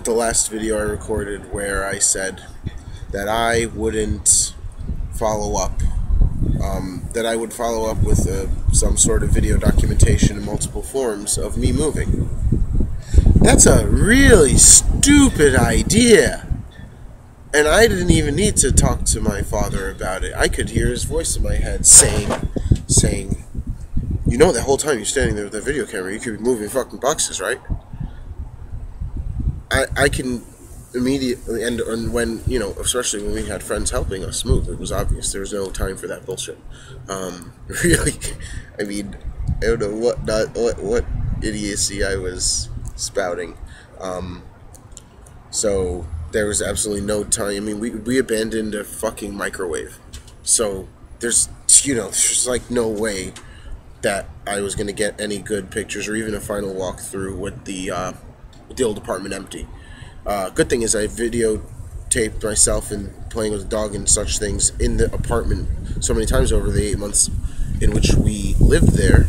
with the last video I recorded where I said that I wouldn't follow up, that I would follow up with some sort of video documentation in multiple forms of me moving. That's a really stupid idea. And I didn't even need to talk to my father about it. I could hear his voice in my head saying, you know, that whole time you're standing there with that video camera, you could be moving fucking boxes, right? I can immediately, and when, you know, especially when we had friends helping us move, it was obvious there was no time for that bullshit. Really, I mean, I don't know what idiocy I was spouting. So there was absolutely no time. I mean, we abandoned a fucking microwave. So there's, you know, there's like no way that I was going to get any good pictures or even a final walkthrough with the old apartment empty. Good thing is I videotaped myself and playing with the dog and such things in the apartment so many times over the 8 months in which we lived there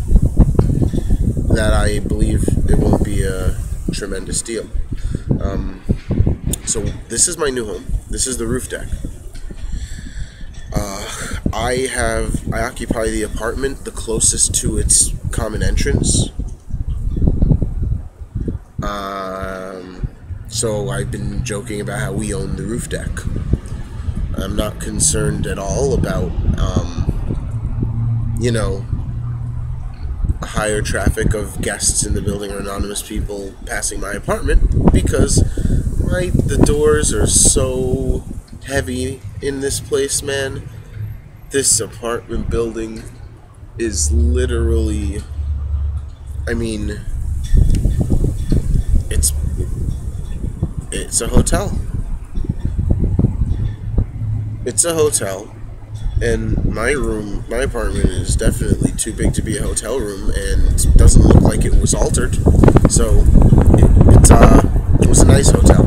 that I believe it won't be a tremendous deal. So this is my new home. This is the roof deck. I occupy the apartment the closest to its common entrance. So I've been joking about how we own the roof deck. I'm not concerned at all about, you know, a higher traffic of guests in the building or anonymous people passing my apartment because the doors are so heavy in this place, man. This apartment building is literally, I mean, it's a hotel. It's a hotel, and my apartment is definitely too big to be a hotel room, and doesn't look like it was altered. So it was a nice hotel.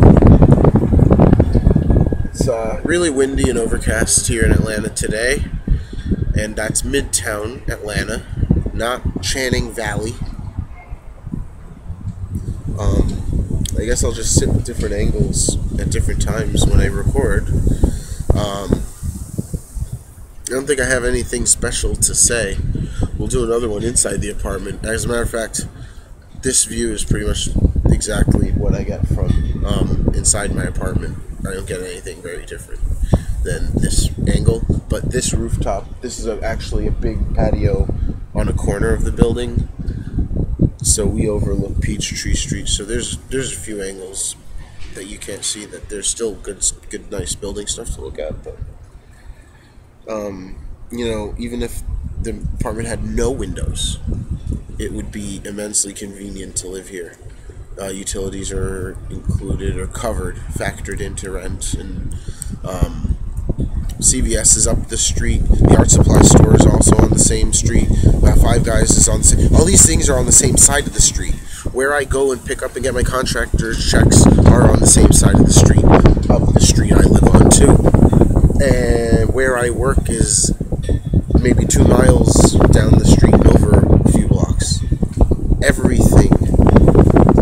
It's really windy and overcast here in Atlanta today, and that's Midtown Atlanta, not Channing Valley. I guess I'll just sit with different angles at different times when I record. I don't think I have anything special to say. We'll do another one inside the apartment. As a matter of fact, this view is pretty much exactly what I get from inside my apartment. I don't get anything very different than this angle. But this rooftop, this is actually a big patio on a corner of the building. So we overlook Peachtree Street. So there's a few angles that you can't see that there's still good nice building stuff to look at. But you know, even if the apartment had no windows, it would be immensely convenient to live here. Utilities are included or covered, factored into rent, and CVS is up the street. The art supply store is also on the same street. Five Guys is on the same. All these things are on the same side of the street. Where I go and pick up and get my contractor's checks are on the same side of the street, up the street I live on too. And where I work is maybe 2 miles down the street and over a few blocks. Everything.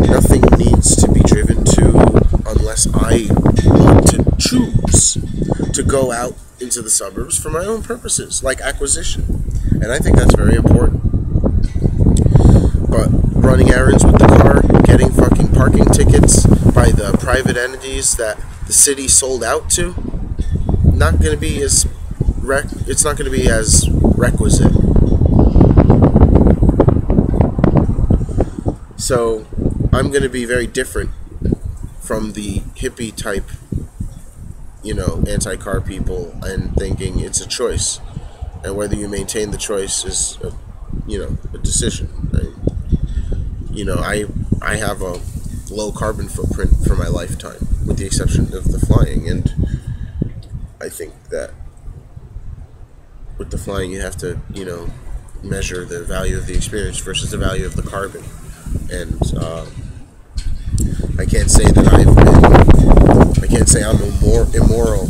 Nothing needs to be driven to unless I want to choose to go out into the suburbs for my own purposes, like acquisition. And I think that's very important. But running errands with the car, getting fucking parking tickets by the private entities that the city sold out to, not going to be as it's not going to be as requisite. So I'm going to be very different from the hippie type, you know, anti-car people, and thinking it's a choice, and whether you maintain the choice is a decision. I have a low carbon footprint for my lifetime, with the exception of the flying, and I think that with the flying you have to, measure the value of the experience versus the value of the carbon. And I can't say that I can't say I'm immoral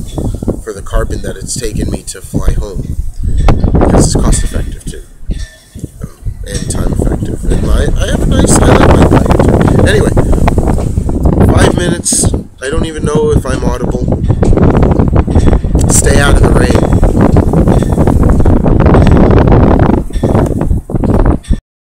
for the carbon that it's taken me to fly home, because it's cost effective too, and time effective. And I like my life too. Anyway, 5 minutes. minutes. I don't even know if I'm audible. Stay out of the rain.